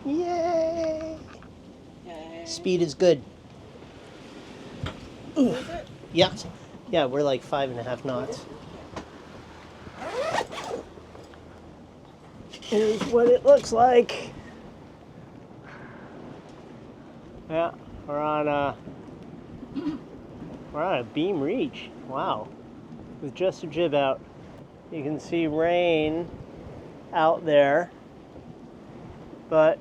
Yay! Yay. Speed is good. Is it? Yeah. Yeah, we're like 5.5 knots. Here's what it looks like. Yeah, we're on a beam reach. Wow. With just a jib out. You can see rain out there, but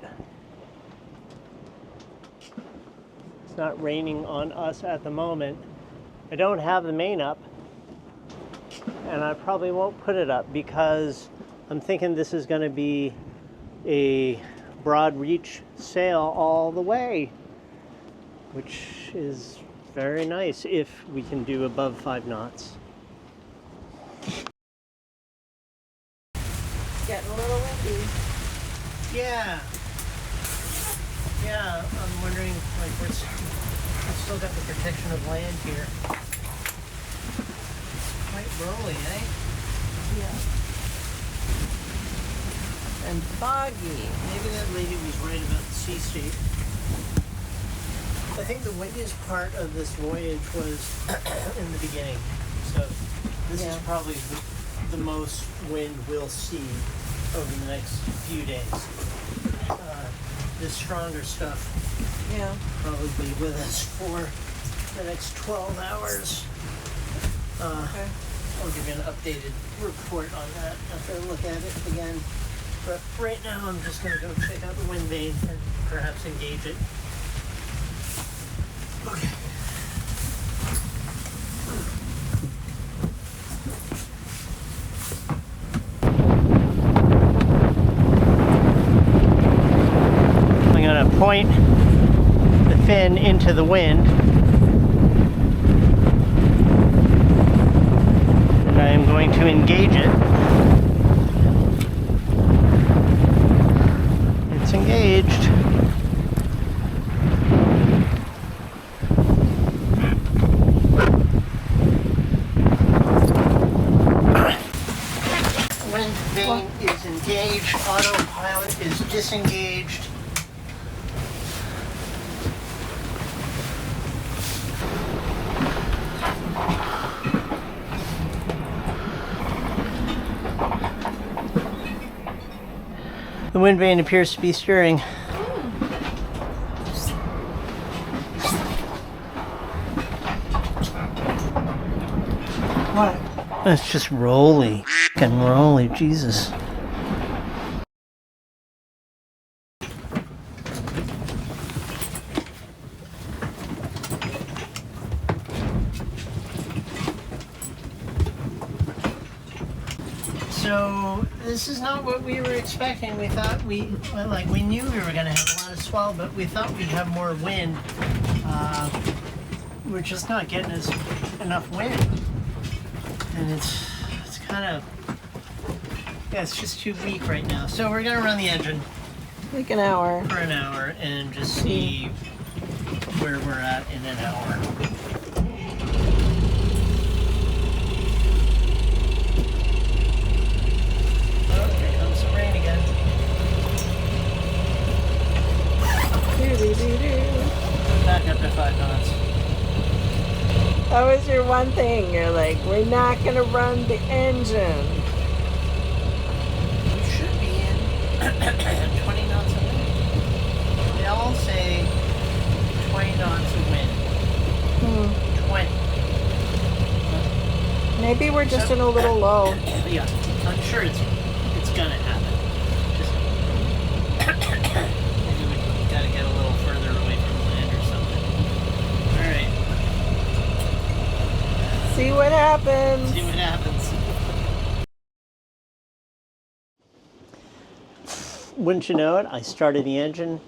it's not raining on us at the moment. I don't have the main up, and I probably won't put it up because I'm thinking this is going to be a broad reach sail all the way, which is very nice if we can do above 5 knots. Getting a little windy. Yeah. Yeah, I'm wondering, like, we've still got the protection of land here. Quite rolly, eh? Yeah. And foggy. Maybe that lady was right about the sea state. I think the windiest part of this voyage was in the beginning. So this is probably the most wind we'll see over the next few days. This stronger stuff probably be with us for the next 12 hours. Okay. I'll give you an updated report on that after I look at it again. But right now I'm just going to go check out the wind vane and perhaps engage it. Okay. I'm going to point the fin into the wind. And I am going to engage it. It's engaged. Wind vane is engaged, autopilot is disengaged. The wind vane appears to be steering. What? It's just rolly. F***ing rolly, Jesus. So this is not what we were expecting. We thought we knew we were going to have a lot of swell, but we thought we'd have more wind. We're just not getting us enough wind, and it's kind of it's just too weak right now. So we're going to run the engine Like an hour. for an hour and just see where we're at in an hour. Back up to 5 knots. That was your one thing. You're like, we're not going to run the engine. We should be in 20 knots of wind. They all say 20 knots of wind. 20. Maybe we're just in a little low. Yeah, I'm sure it's going to happen. Maybe we got to get a little further away from land or something. All right. See what happens. See what happens. Wouldn't you know it, I started the engine,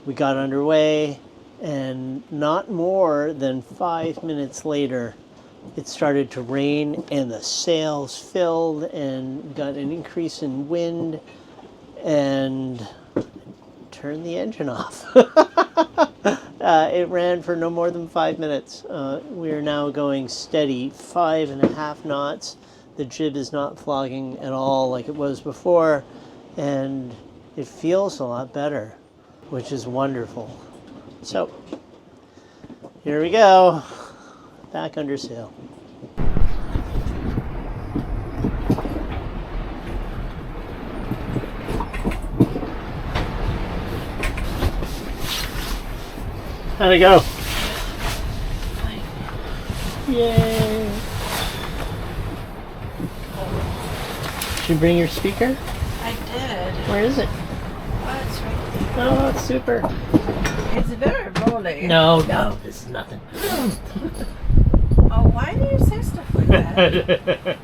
we got underway, and not more than 5 minutes later, it started to rain and the sails filled and got an increase in wind and turned the engine off. It ran for no more than 5 minutes. We are now going steady, 5.5 knots. The jib is not flogging at all like it was before, and it feels a lot better. which is wonderful. So, here we go. Back under sail. How'd it go? Yay! Did you bring your speaker? I did. Where is it? Oh, it's right there. Oh, that's super. It's very rolling. No, this is nothing. Oh, why do you say stuff like that?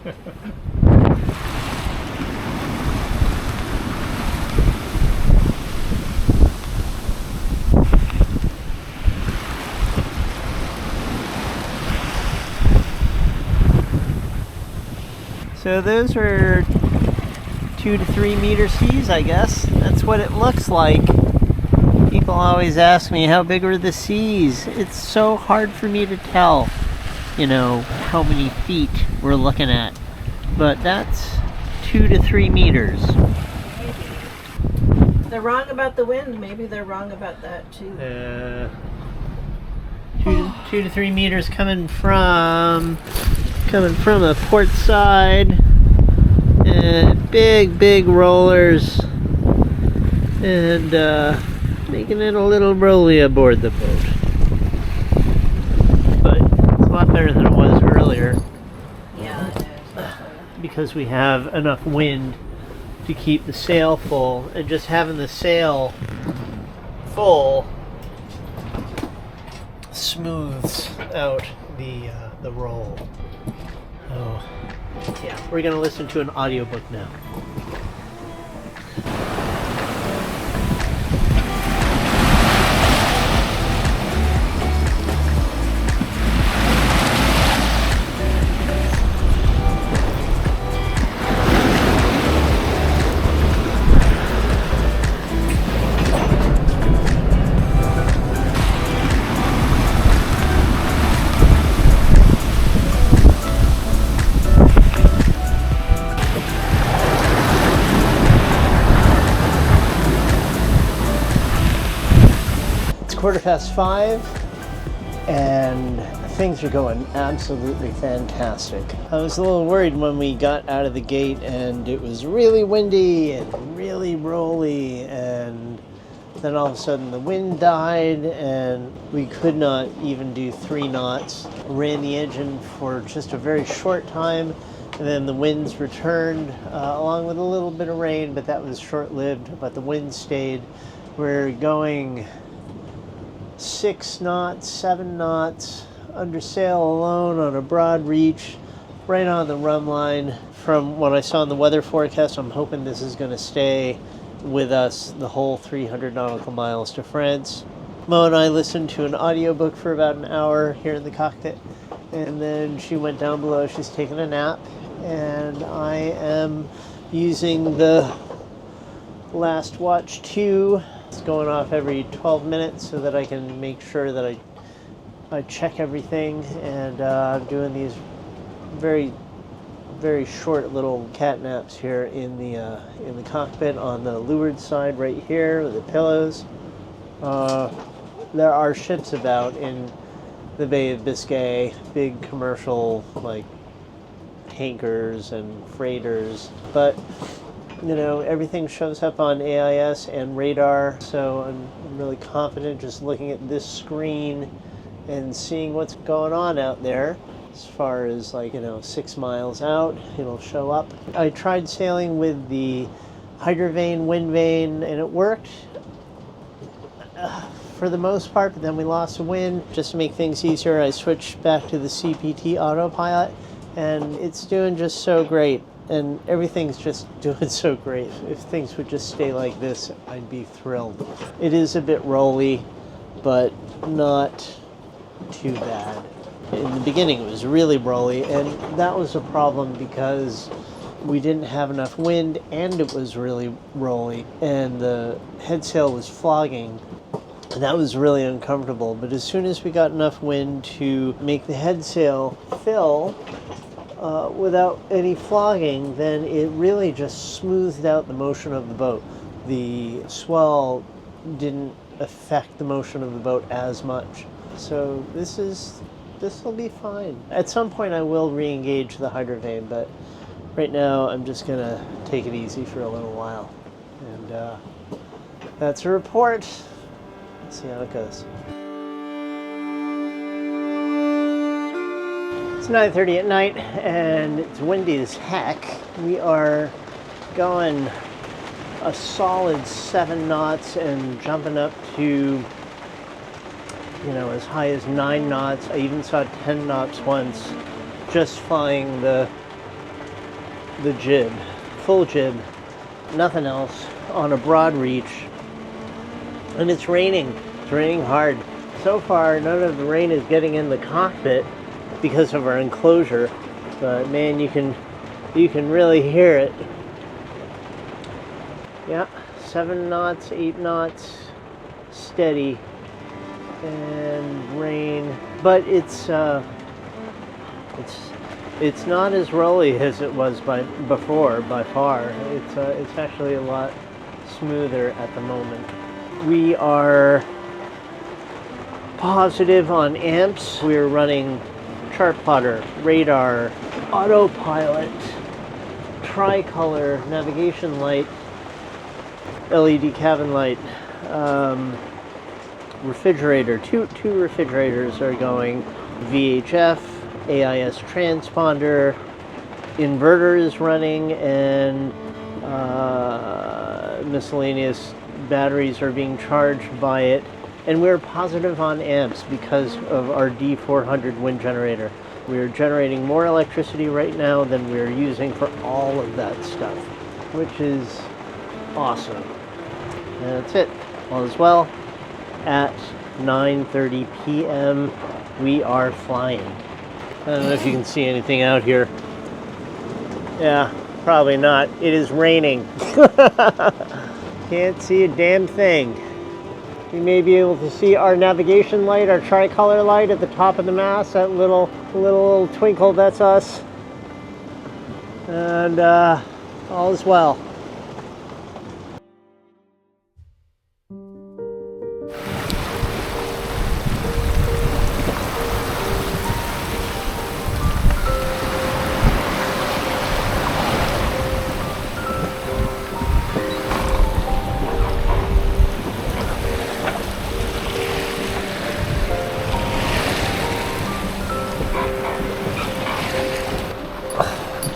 So those are 2 to 3 meter seas, I guess. That's what it looks like. People always ask me, how big are the seas? It's so hard for me to tell, you know, how many feet we're looking at. But that's 2 to 3 meters. They're wrong about the wind. Maybe they're wrong about that too. 2 to 3 meters coming from a port side, and big rollers, and making it a little rolly aboard the boat. But it's a lot better than it was earlier. Yeah, it is. Because we have enough wind to keep the sail full, and just having the sail full smooths out the roll. Oh, yeah, we're gonna listen to an audiobook now. It's 5:15, and things are going absolutely fantastic. I was a little worried when we got out of the gate and it was really windy and really rolly, and then all of a sudden the wind died and we could not even do 3 knots. Ran the engine for just a very short time, and then the winds returned along with a little bit of rain, but that was short-lived, but the wind stayed. We're going 6 knots, 7 knots, under sail alone on a broad reach, right on the rum line. From what I saw in the weather forecast, I'm hoping this is going to stay with us the whole 300 nautical miles to France. Mo and I listened to an audiobook for about an hour here in the cockpit, and then she went down below. She's taking a nap, and I am using the Last Watch 2. It's going off every 12 minutes so that I can make sure that I check everything, and I'm doing these very short little cat naps here in the cockpit on the leeward side right here with the pillows. There are ships about in the Bay of Biscay, big commercial like tankers and freighters, but you know, everything shows up on AIS and radar, so I'm really confident just looking at this screen and seeing what's going on out there. As far as 6 miles out, it'll show up. I tried sailing with the hydrovane, wind vane, and it worked for the most part, but then we lost the wind. Just to make things easier, I switched back to the CPT autopilot, and it's doing just so great. And everything's just doing so great. If things would just stay like this, I'd be thrilled. It is a bit rolly, but not too bad. In the beginning, it was really rolly, and that was a problem because we didn't have enough wind, and it was really rolly, and the head sail was flogging, and that was really uncomfortable. But as soon as we got enough wind to make the head sail fill, without any flogging, then it really just smoothed out the motion of the boat. The swell didn't affect the motion of the boat as much. So this will be fine. At some point I will re-engage the hydrovane, but right now I'm just gonna take it easy for a little while. And that's a report. Let's see how it goes. It's 9:30 at night and it's windy as heck. We are going a solid 7 knots and jumping up to, as high as 9 knots. I even saw 10 knots once, just flying the jib, full jib, nothing else, on a broad reach. And it's raining hard. So far, none of the rain is getting in the cockpit because of our enclosure, but man, you can really hear it. Yeah, 7 knots, 8 knots, steady, and rain. But it's not as rolly as it was before, by far. It's actually a lot smoother at the moment. We are positive on amps. We're running chart plotter, radar, autopilot, tricolor, navigation light, LED cabin light, refrigerator. Two refrigerators are going. VHF, AIS transponder, inverter is running, and miscellaneous batteries are being charged by it. And we're positive on amps because of our D400 wind generator. We're generating more electricity right now than we're using for all of that stuff, which is awesome. And that's it. All is well. At 9:30 p.m. we are flying. I don't know if you can see anything out here. Yeah, probably not. It is raining. Can't see a damn thing. You may be able to see our navigation light, our tricolor light at the top of the mast. That little twinkle, that's us. And all is well.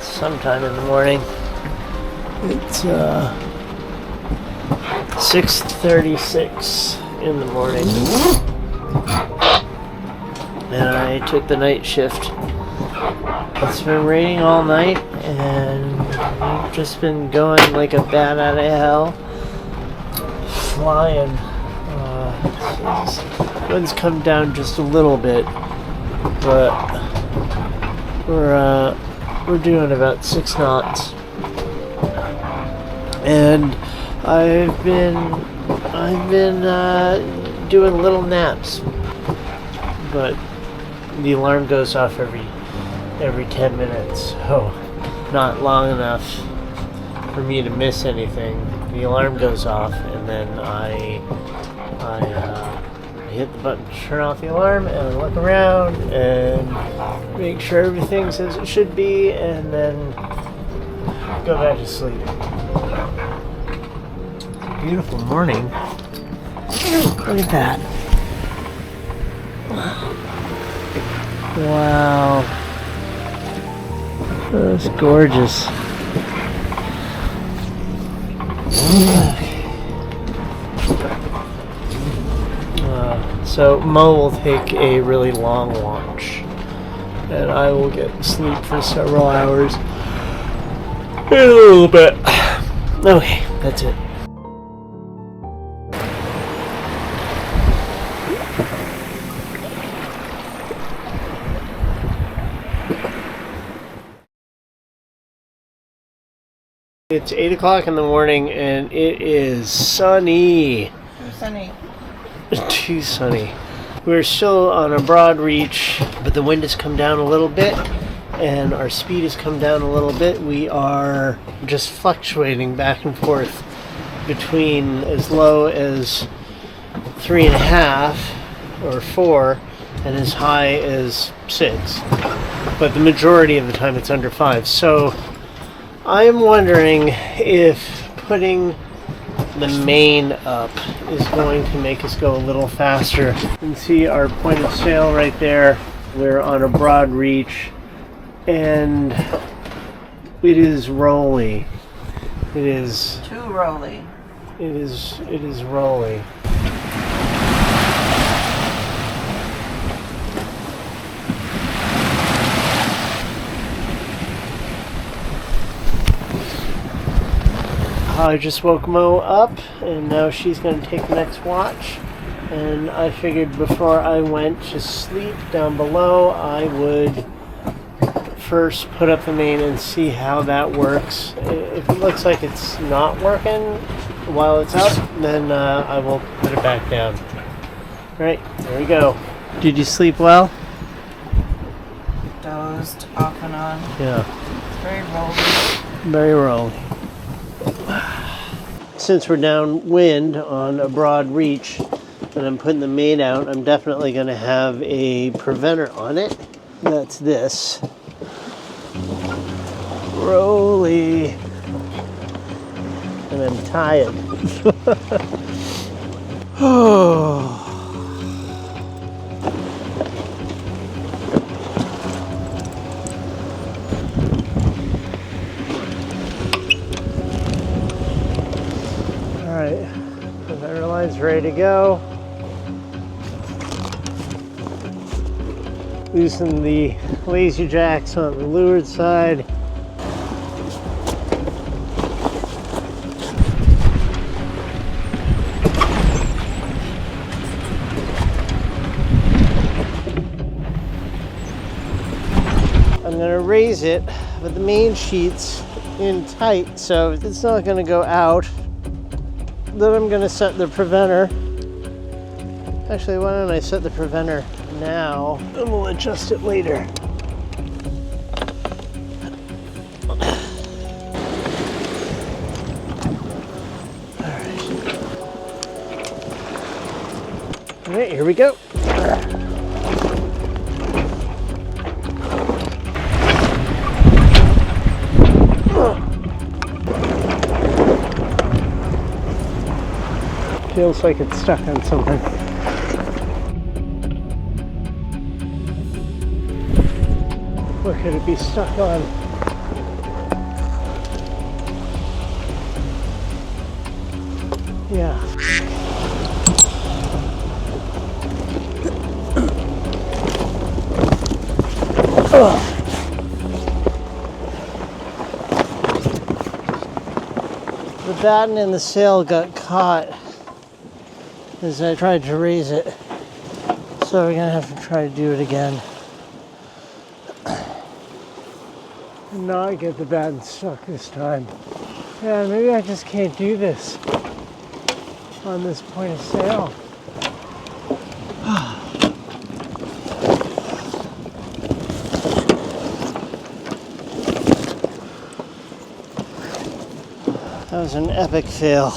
Sometime in the morning. It's 6:36 in the morning, and I took the night shift. It's been raining all night, and we've just been going like a bat out of hell, flying. Wind's come down just a little bit, but we're doing about 6 knots, and I've been doing little naps, but the alarm goes off every 10 minutes, so not long enough for me to miss anything. The alarm goes off, and then I hit the button to turn off the alarm, and I look around and make sure everything's as it should be, and then go back to sleep. Beautiful morning. Look at that. Wow. That's gorgeous. So Mo will take a really long launch, and I will get sleep for several hours in a little bit. Okay, that's it. It's 8 o'clock in the morning, and it is sunny. Sunny. Too sunny. We're still on a broad reach, but the wind has come down a little bit, and our speed has come down a little bit. We are just fluctuating back and forth between as low as 3.5 or 4 and as high as 6. But the majority of the time it's under 5. So I'm wondering if putting the main up is going to make us go a little faster. You can see our point of sail right there. We're on a broad reach and it is rolly. It is Too rolly. It is rolly. I just woke Mo up and now she's going to take the next watch, and I figured before I went to sleep down below I would first put up the main and see how that works. If it looks like it's not working while it's up, then I will put it back down. Right, there we go. Did you sleep well? Dozed off and on. Yeah. It's very rolly. Very rolly. Since we're downwind on a broad reach and I'm putting the main out, I'm definitely going to have a preventer on it. That's this. Rolly. And I'm tired. Oh. Alright, preventer line's ready to go. Loosen the lazy jacks on the leeward side. I'm going to raise it, but the main sheet's in tight, so it's not going to go out. Then I'm going to set the preventer. Actually, why don't I set the preventer now, and we'll adjust it later. All right, here we go. Feels like it's stuck on something. What could it be stuck on? Yeah. The batten in the sail got caught as I tried to raise it, so we're gonna have to try to do it again. And not get the batten stuck this time. Yeah, maybe I just can't do this on this point of sail. That was an epic fail.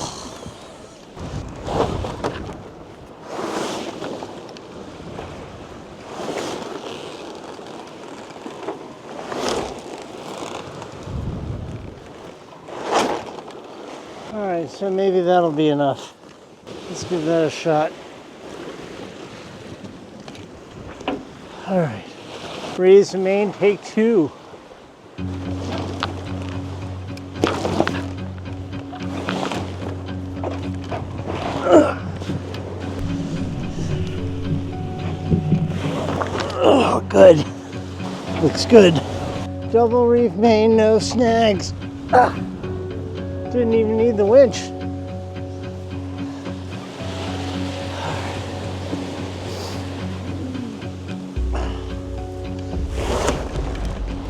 Alright, so maybe that'll be enough. Let's give that a shot. Alright, raise the main, take 2. Oh, good. Looks good. Double reef main, no snags. Didn't even need the winch.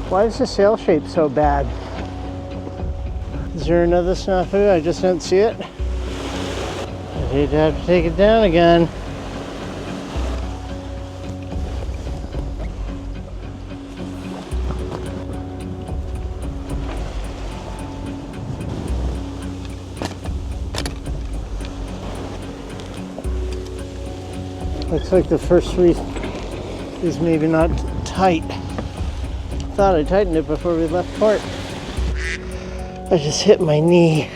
Why is the sail shape so bad? Is there another snafu? I just don't see it. I hate to have to take it down again. Looks like the first reef is maybe not tight. Thought I tightened it before we left port. I just hit my knee.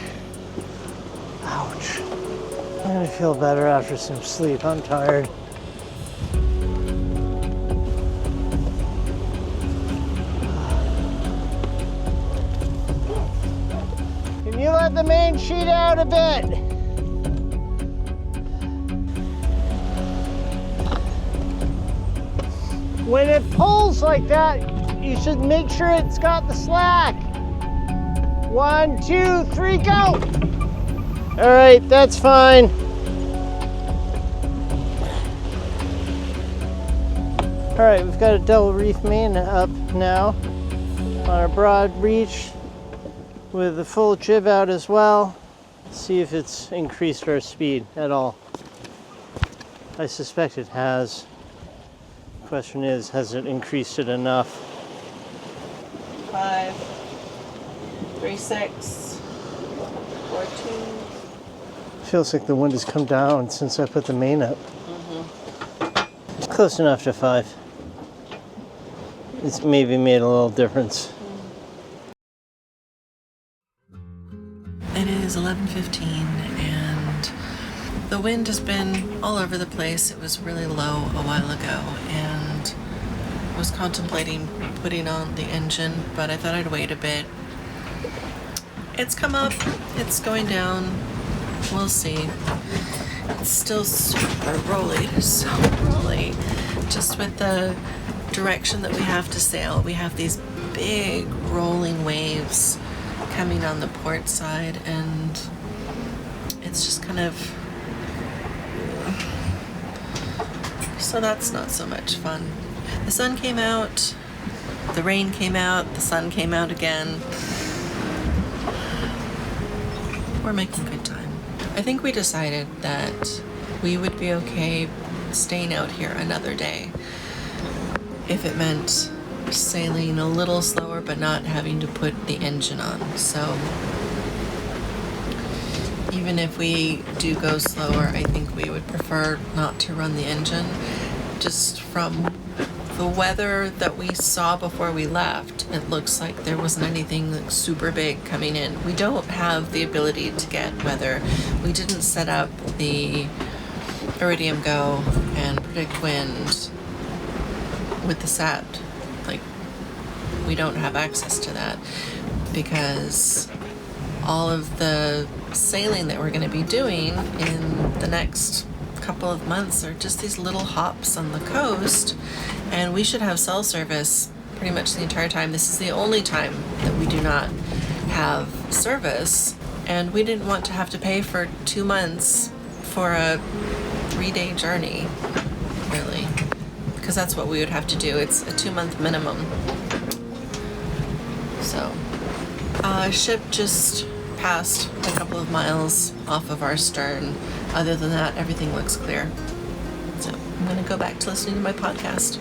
Ouch. I'm gonna feel better after some sleep. I'm tired. Can you let the main sheet out a bit? When it pulls like that, you should make sure it's got the slack. 1, 2, 3, go! All right, that's fine. All right, we've got a double reef main up now on a broad reach with the full jib out as well. See if it's increased our speed at all. I suspect it has. Question is, has it increased it enough? 5, 3, 6, 14. Feels like the wind has come down since I put the main up. It's close enough to 5. It's maybe made a little difference. It is 11:15 and the wind has been all over the place. It was really low a while ago and I was contemplating putting on the engine, but I thought I'd wait a bit. It's come up, it's going down, we'll see. It's still super rolly, so rolly. Just with the direction that we have to sail, we have these big rolling waves coming on the port side and it's just kind of, so that's not so much fun. The sun came out, the rain came out, the sun came out again. We're making good time. I think we decided that we would be okay staying out here another day if it meant sailing a little slower but not having to put the engine on. So even if we do go slower, I think we would prefer not to run the engine. Just from the weather that we saw before we left, it looks like there wasn't anything super big coming in. We don't have the ability to get weather. We didn't set up the Iridium Go and predict wind with the SAT. Like, we don't have access to that because all of the sailing that we're going to be doing in the next couple of months are just these little hops on the coast, and we should have cell service pretty much the entire time. This is the only time that we do not have service, and we didn't want to have to pay for 2 months for a 3-day journey, really, because that's what we would have to do. It's a 2-month minimum. So ship just passed a couple of miles off of our stern. Other than that, everything looks clear. So I'm gonna go back to listening to my podcast.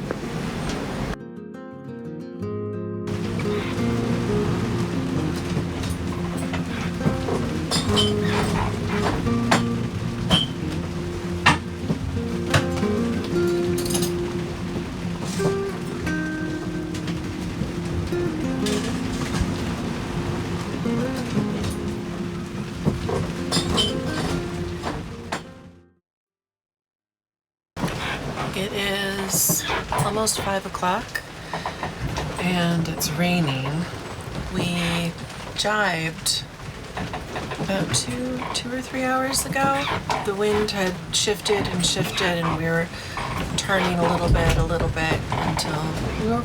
It is almost 5 o'clock and it's raining. We jibed about two or 3 hours ago. The wind had shifted and shifted and we were turning a little bit until we were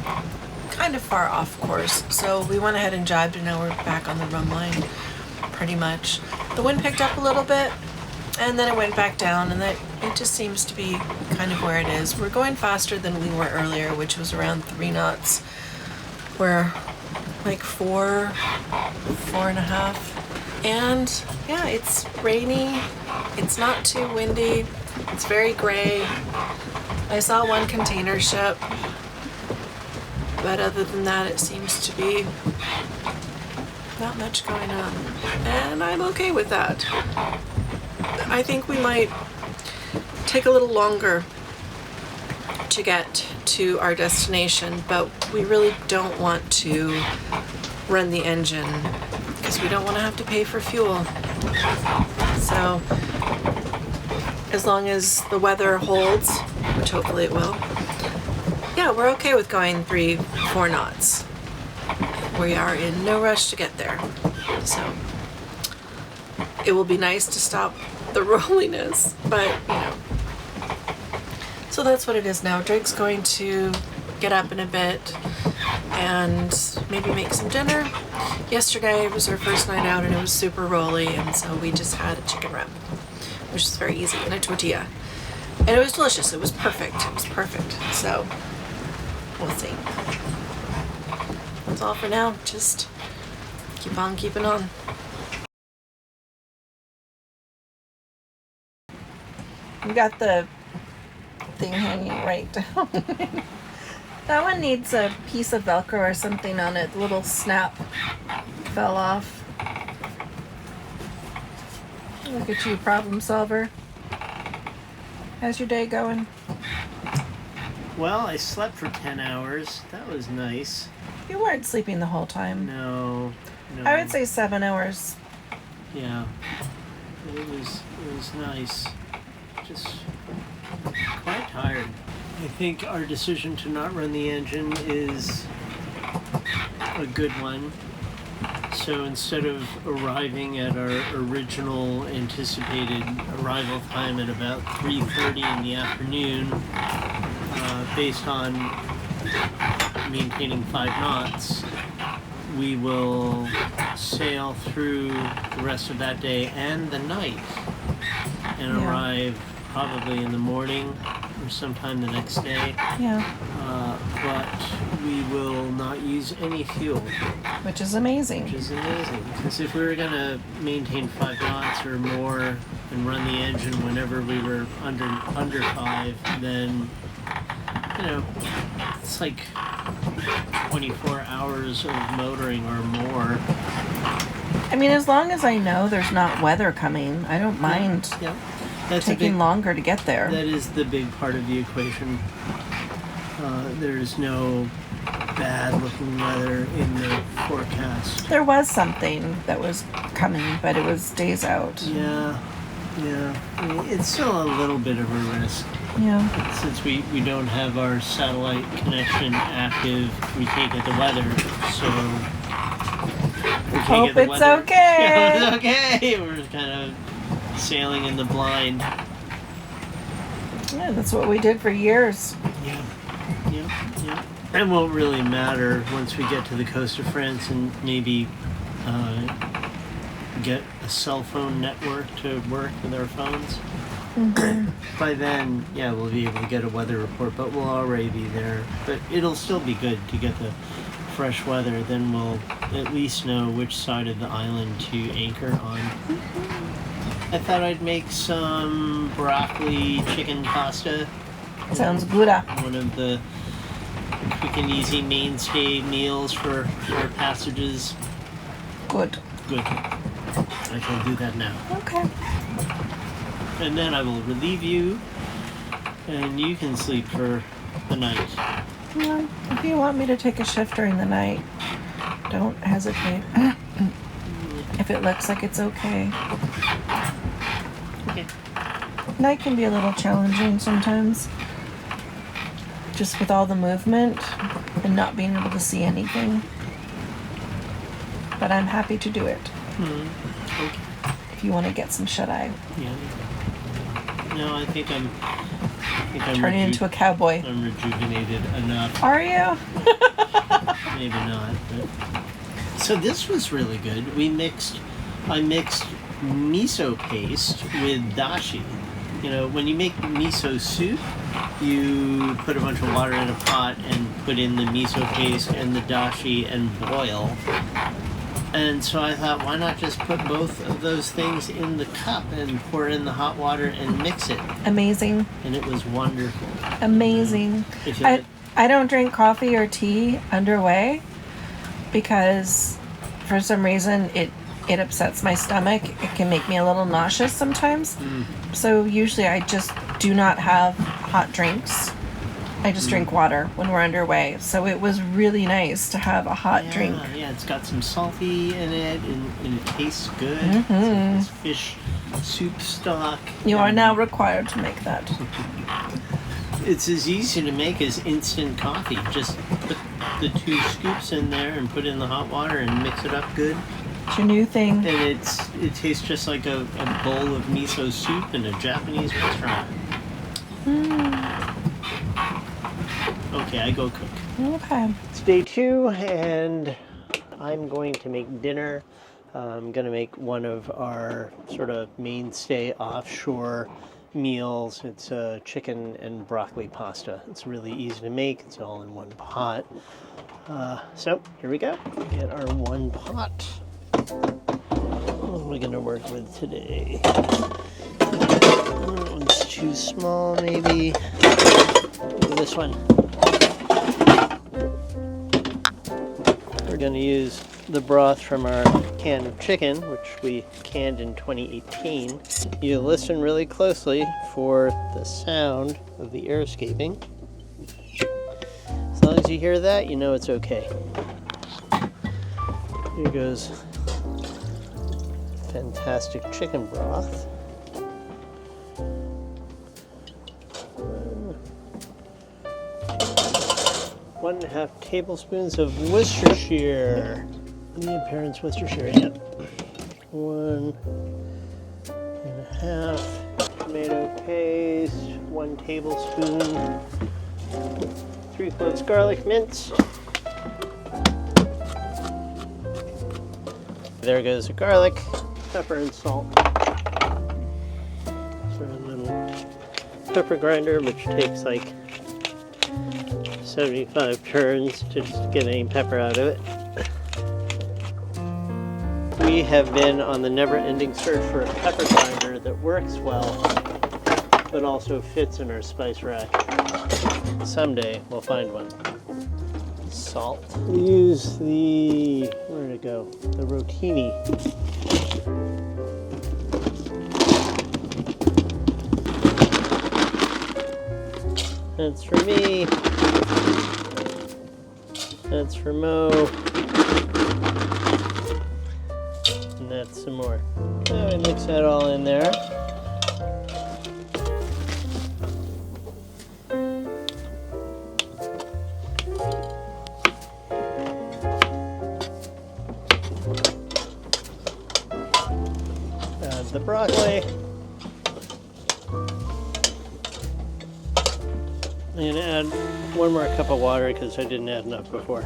kind of far off course. So we went ahead and jibed and now we're back on the run line pretty much. The wind picked up a little bit and then it went back down, and it just seems to be kind of where it is. We're going faster than we were earlier, which was around 3 knots. We're like 4.5. And yeah, it's rainy. It's not too windy. It's very gray. I saw one container ship, but other than that, it seems to be not much going on. And I'm okay with that. I think we might take a little longer to get to our destination, but we really don't want to run the engine because we don't want to have to pay for fuel. So as long as the weather holds, which hopefully it will, yeah, we're okay with going 3-4 knots. We are in no rush to get there. So it will be nice to stop the rolliness, but you know. So that's what it is now. Drake's going to get up in a bit and maybe make some dinner. Yesterday was our first night out and it was super rolly, and so we just had a chicken wrap, which is very easy, and a tortilla. And it was delicious. It was perfect. It was perfect. So we'll see. That's all for now. Just keep on keeping on. We got the thing hanging right down. That one needs a piece of Velcro or something on it. The little snap fell off. Look at you, problem solver. How's your day going? Well, I slept for 10 hours. That was nice. You weren't sleeping the whole time. No. I would say 7 hours. Yeah. It was nice. Just quite tired. I think our decision to not run the engine is a good one. So instead of arriving at our original anticipated arrival time at about 3:30 in the afternoon, based on maintaining 5 knots, we will sail through the rest of that day and the night and arrive probably in the morning or sometime the next day. Yeah. But we will not use any fuel. Which is amazing. Which is amazing. Because if we were going to maintain 5 knots or more and run the engine whenever we were under 5, then, you know, it's like 24 hours of motoring or more. I mean, as long as I know there's not weather coming, I don't mind That's taking longer to get there. That is the big part of the equation. There's no bad looking weather in the forecast. There was something that was coming, but it was days out. Yeah. I mean, it's still a little bit of a risk. Yeah. Since we don't have our satellite connection active, we can't get the weather, so we can't Hope get the it's weather. okay. Yeah, it's okay. We're just kind of sailing in the blind. Yeah, that's what we did for years. Yeah. It won't really matter once we get to the coast of France and maybe get a cell phone network to work with our phones. Mm-hmm. By then, we'll be able to get a weather report, but we'll already be there. But it'll still be good to get the fresh weather. Then we'll at least know which side of the island to anchor on. I thought I'd make some broccoli chicken pasta. Sounds good. One of the quick and easy mainstay meals for our passages. Good. I shall do that now. Okay. And then I will relieve you, and you can sleep for the night. Well, if you want me to take a shift during the night, don't hesitate. If it looks like it's okay. Okay. Night can be a little challenging sometimes. Just with all the movement and not being able to see anything. But I'm happy to do it. Okay. If you want to get some shut-eye. Yeah. No, I think I'm Turning into a cowboy. I'm rejuvenated enough. Are you? Maybe not, but... So this was really good. I mixed miso paste with dashi. You know, when you make miso soup, you put a bunch of water in a pot and put in the miso paste and the dashi and boil. And so I thought, why not just put both of those things in the cup and pour in the hot water and mix it? Amazing. And it was wonderful. Amazing. I don't drink coffee or tea underway because for some reason it upsets my stomach. It can make me a little nauseous sometimes. So usually I just do not have hot drinks I just drink water when we're underway. So it was really nice to have a hot drink. Yeah, it's got some salty in it, and it tastes good. Mm-hmm. It's fish soup stock. You are now required to make that. It's as easy to make as instant coffee. Just put the 2 scoops in there and put it in the hot water and mix it up good. It's your new thing. And it tastes just like a bowl of miso soup in a Japanese restaurant. Okay, I go cook. Okay. It's day 2, and I'm going to make dinner. I'm going to make one of our sort of mainstay offshore meals. It's chicken and broccoli pasta. It's really easy to make. It's all in one pot. So here we go. Get our one pot. What are we going to work with today? It's too small, maybe. Maybe this one. We're going to use the broth from our can of chicken, which we canned in 2018. You listen really closely for the sound of the air escaping. As long as you hear that, you know it's okay. Here goes fantastic chicken broth. 1.5 tablespoons of Worcestershire. Any appearance Worcestershire? Yep. 1.5 tomato paste. 1 tablespoon. 3 cloves garlic minced. There goes the garlic, pepper and salt. Sort of a little pepper grinder, which takes like 75 turns to just get any pepper out of it. We have been on the never-ending search for a pepper grinder that works well, but also fits in our spice rack. Someday we'll find one. Salt. We use the, where did it go? The rotini. That's for me. That's for Mo. And that's some more. So we mix that all in there. Add the broccoli. And add 1 more cup of water because I didn't add enough before.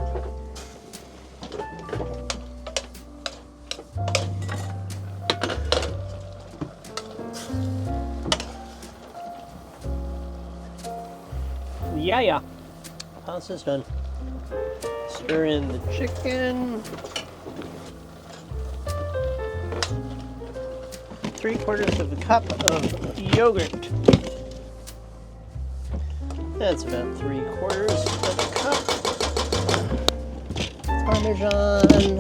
Yeah. Pasta's done. Stir in the chicken. 3/4 of a cup of yogurt. That's about 3/4 of a cup. Parmesan.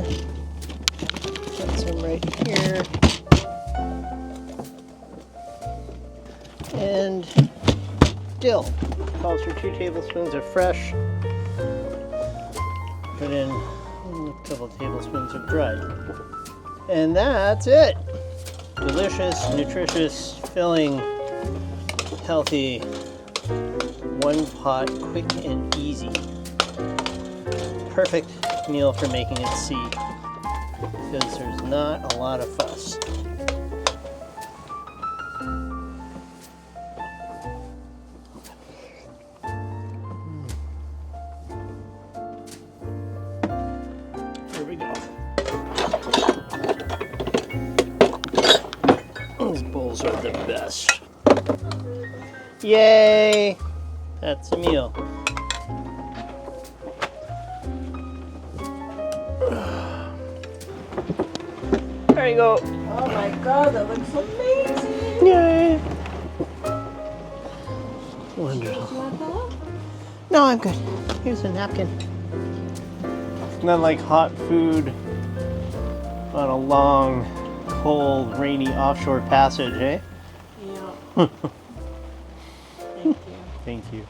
Got some right here. And dill. Calls for 2 tablespoons of fresh. Put in a couple tablespoons of dried. And that's it. Delicious, nutritious, filling, healthy. 1 pot, quick and easy. Perfect meal for making at sea because there's not a lot of fuss. Here we go. These bowls are the best. Yay! That's a meal. There you go. Oh my god, that looks amazing! Yay! Wonderful. No, I'm good. Here's a napkin. It's not like hot food on a long, cold, rainy offshore passage, eh? Yeah. Thank you. Thank you.